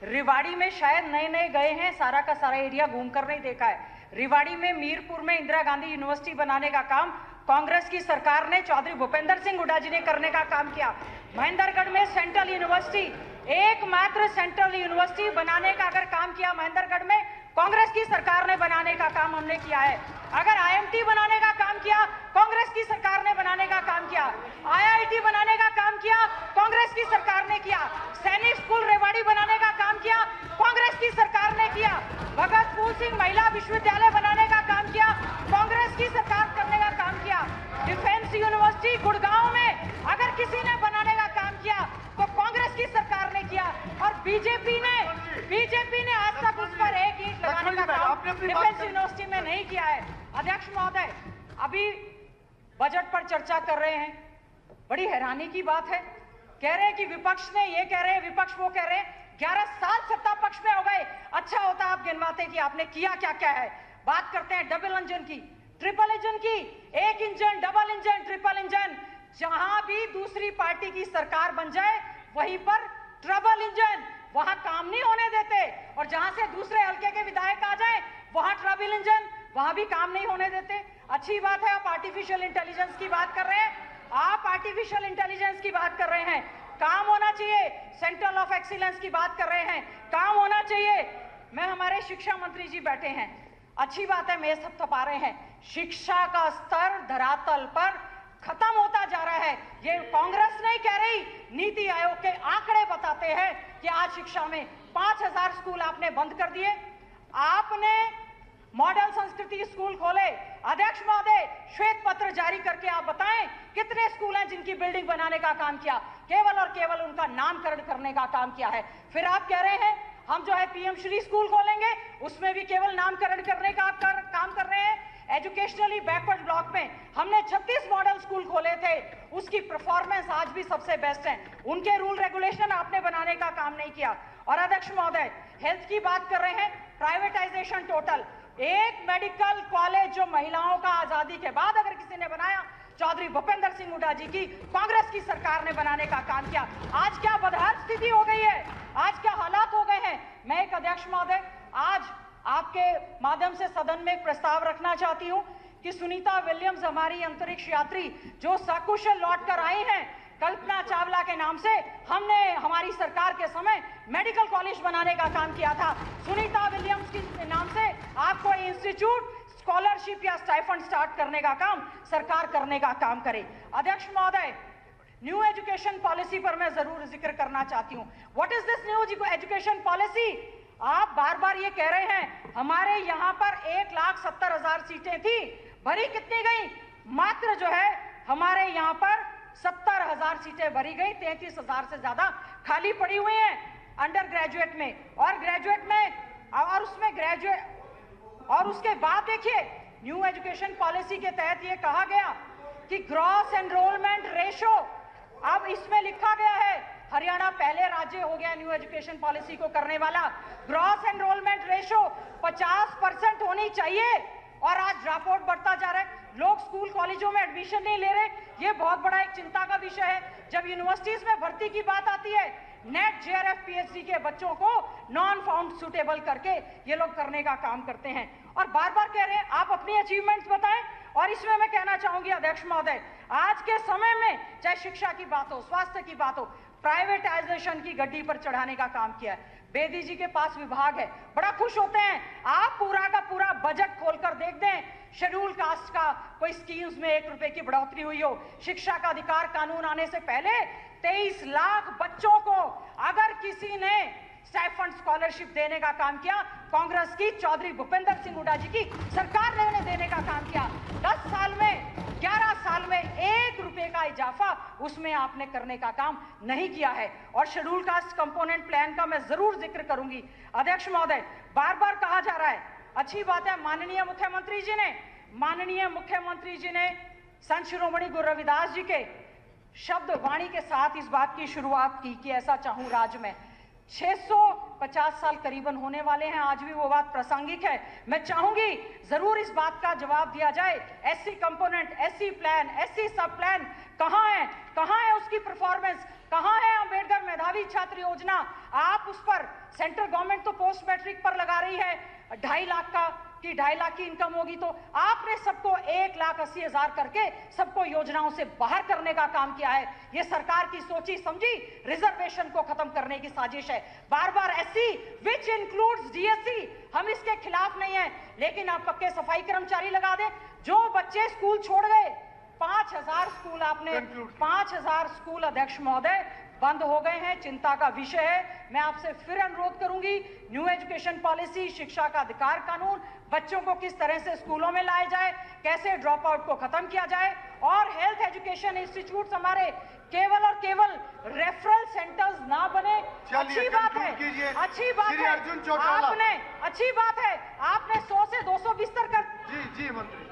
रिवाड़ी में शायद नए नए गए हैं, सारा का सारा एरिया घूमकर नहीं देखा है। रिवाड़ी में मीरपुर में इंदिरा गांधी यूनिवर्सिटी बनाने का काम कांग्रेस की सरकार ने चौधरी भूपेंद्र सिंह हुड्डा जी ने करने का काम किया। महेंद्रगढ़ में सेंट्रल यूनिवर्सिटी, एकमात्र सेंट्रल यूनिवर्सिटी बनाने का अगर काम किया महेंद्रगढ़ में, कांग्रेस की सरकार ने बनाने का काम हमने किया है। अगर आईएमटी बनाने का काम किया, कांग्रेस की सरकार ने बनाने का काम किया। आईआईटी बनाने का काम किया, कांग्रेस की सरकार ने किया। सैनिक स्कूल रेवाड़ी बनाने का काम किया, कांग्रेस की सरकार ने किया। भगत फूल सिंह महिला विश्वविद्यालय बनाने का काम किया, कांग्रेस की सरकार करने का काम किया। डिफेंस यूनिवर्सिटी गुड़गांव में अगर किसी ने बनाने का काम किया तो कांग्रेस की सरकार ने किया। और बीजेपी ने आज तक उस पर एक ईंट लगाने का काम डिफेंस यूनिवर्सिटी में नहीं किया है। अध्यक्ष महोदय, अभी बजट पर चर्चा कर रहे हैं, बड़ी हैरानी की बात है। कह रहे हैं कि विपक्ष ने ये कह रहे हैं, विपक्ष वो कह रहे हैं। 11 साल सत्ता पक्ष में हो गए, अच्छा होता आप गिनवाते कि आपने किया क्या क्या है। बात करते हैं डबल इंजन की, ट्रिपल इंजन की, एक engine, double engine, triple engine. जहां भी दूसरी पार्टी की सरकार बन जाए वहीं पर ट्रबल इंजन, वहां काम नहीं होने देते। और जहां से दूसरे हल्के के विधायक आ जाए वहां ट्रबल इंजन, वहां भी काम नहीं होने देते। अच्छी बात है आप आर्टिफिशियल इंटेलिजेंस की बात कर रहे हैं, आप आर्टिफिशियल इंटेलिजेंस की बात कर रहे हैं, काम होना चाहिए। सेंटर ऑफ एक्सीलेंस की बात कर रहे हैं, काम होना चाहिए। मैं हमारे शिक्षा मंत्री जी बैठे हैं, अच्छी बात है मेज थपथपा रहे हैं। शिक्षा का स्तर धरातल पर खत्म होता जा रहा है। ये कांग्रेस नहीं कह रही, नीति आयोग के आंकड़े बताते हैं कि आज शिक्षा में 5000 स्कूल आपने बंद कर दिए। आपने मॉडल संस्कृति स्कूल खोले। अध्यक्ष महोदय, श्वेत पत्र जारी करके आप बताएं कितने स्कूल हैं जिनकी बिल्डिंग बनाने का काम किया, केवल और केवल उनका नामकरण करने का काम किया है। फिर आप कह रहे हैं हम जो है पीएम श्री स्कूल खोलेंगे, उसमें भी केवल नामकरण करने का काम कर रहे हैं। एजुकेशनली बैकवर्ड ब्लॉक में हमने 36 मॉडल स्कूल खोले थे, उसकी परफॉर्मेंस आज भी सबसे बेस्ट है। उनके रूल रेगुलेशन आपने बनाने का काम नहीं किया। और अध्यक्ष महोदय, हेल्थ की बात कर रहे हैं, प्राइवेटाइजेशन टोटल। एक मेडिकल कॉलेज जो महिलाओं का आजादी के बाद अगर किसी ने बनाया, चौधरी भूपेंद्र सिंह हुड्डा जी की कांग्रेस की सरकार ने बनाने का काम किया। आज क्या बदहाल स्थिति हो गई है, आज क्या हालात हो गए हैं। मैं एक अध्यक्ष महोदय आज आपके माध्यम से सदन में एक प्रस्ताव रखना चाहती हूं कि सुनीता विलियम्स हमारी अंतरिक्ष यात्री जो सकुशल लौटकर आई हैं, कल्पना चावला के नाम से हमने हमारी सरकार के समय मेडिकल कॉलेज बनाने का काम किया था। सुनीता विलियम्स के नाम से आपको इंस्टीट्यूट, स्कॉलरशिप या स्टाइफंड स्टार्ट करने का काम सरकार करने का काम करे। अध्यक्ष महोदय, न्यू एजुकेशन पॉलिसी पर मैं जरूर जिक्र करना चाहती हूँ। What is this new education policy? आप बार बार ये कह रहे हैं हमारे यहाँ पर 1,70,000 सीटें थी, भरी कितनी गई? मात्र जो है हमारे यहाँ पर 70,000 सीटें भरी गई, 33,000 से ज्यादा खाली पड़ी हुई हैं अंडर ग्रेजुएट में और ग्रेजुएट में। और उसमें ग्रेजुएट और उसके बाद देखिए न्यू एजुकेशन पॉलिसी के तहत ये कहा गया कि ग्रॉस एनरोलमेंट रेशो, अब इसमें लिखा गया है हरियाणा पहले राज्य हो गया न्यू एजुकेशन पॉलिसी को करने वाला। ग्रॉस एनरोलमेंट रेशो 50% होनी चाहिए और आज ड्रॉप आउट बढ़ता जा रहा है। लोग स्कूल कॉलेजों में एडमिशन नहीं ले रहे, ये बहुत बड़ा एक चिंता का विषय है। जब यूनिवर्सिटीज में भर्ती की बात आती है, नेट जेआरएफ पीएचडी के बच्चों को नॉन फाउंड सुटेबल करके ये लोग करने का काम करते हैं और बार बार कह रहे हैं आप अपनी अचीवमेंट्स बताएं। और इसमें मैं कहना चाहूंगी अध्यक्ष महोदय, आज के समय में चाहे शिक्षा की बात हो, स्वास्थ्य की बात हो, प्राइवेटाइजेशन की गड्डी पर चढ़ाने का काम किया है। बेदी जी के पास विभाग है, बड़ा खुश होते हैं। आप पूरा का पूरा बजट खोलकर देख दें, शेड्यूल कास्ट का कोई स्कीम्स में 1 रुपए की बढ़ोतरी हुई हो, शिक्षा का अधिकार कानून आने से पहले 23 लाख बच्चों को अगर किसी ने स्टाइफंड स्कॉलरशिप देने का काम किया, कांग्रेस की चौधरी भूपेंद्र सिंह हुड्डा जी की सरकार ने उन्हें देने का काम किया। 10 साल में 11 साल में 1 रुपए का इजाफा उसमें आपने करने का काम नहीं किया है। और शेड्यूल कास्ट कंपोनेंट प्लान का मैं जरूर जिक्र करूंगी। अध्यक्ष महोदय, बार बार कहा जा रहा है, अच्छी बात है, माननीय मुख्यमंत्री जी ने संत शिरोमणि गुरु रविदास जी के शब्द वाणी के साथ इस बात की शुरुआत की कि ऐसा चाहूं राज्य में। 650 साल करीबन होने वाले हैं, आज भी वो बात प्रासंगिक है। मैं चाहूंगी जरूर इस बात का जवाब दिया जाए, SC component, SC plan, SC सब प्लान कहां है उसकी परफॉर्मेंस, कहां है अंबेडकर मेधावी छात्र योजना, आप उस पर सेंट्रल गवर्नमेंट तो पोस्ट मैट्रिक पर लगा रही है 2.5 लाख का कि 2.5 लाख की इनकम होगी, तो आपने सबको 1,80,000 करके सबको योजनाओं से बाहर करने का काम किया है। ये सरकार की सोची समझी रिजर्वेशन को खत्म करने की साजिश है। बार बार एससी विच इंक्लूड्स डीएससी, हम इसके खिलाफ नहीं है, लेकिन आप पक्के सफाई कर्मचारी लगा दें। जो बच्चे स्कूल छोड़ गए, 5,000 स्कूल आपने 5,000 स्कूल अध्यक्ष महोदय बंद हो गए हैं, चिंता का विषय है। मैं आपसे फिर अनुरोध करूंगी, न्यू एजुकेशन पॉलिसी, शिक्षा का अधिकार कानून, बच्चों को किस तरह से स्कूलों में लाया जाए, कैसे ड्रॉप आउट को खत्म किया जाए, और हेल्थ एजुकेशन इंस्टीट्यूट हमारे केवल और केवल रेफरल सेंटर्स ना बने। अच्छी बात है, अच्छी बात है, आपने अच्छी बात है, आपने 100 से 200 बिस्तर कर। जी मंत्री।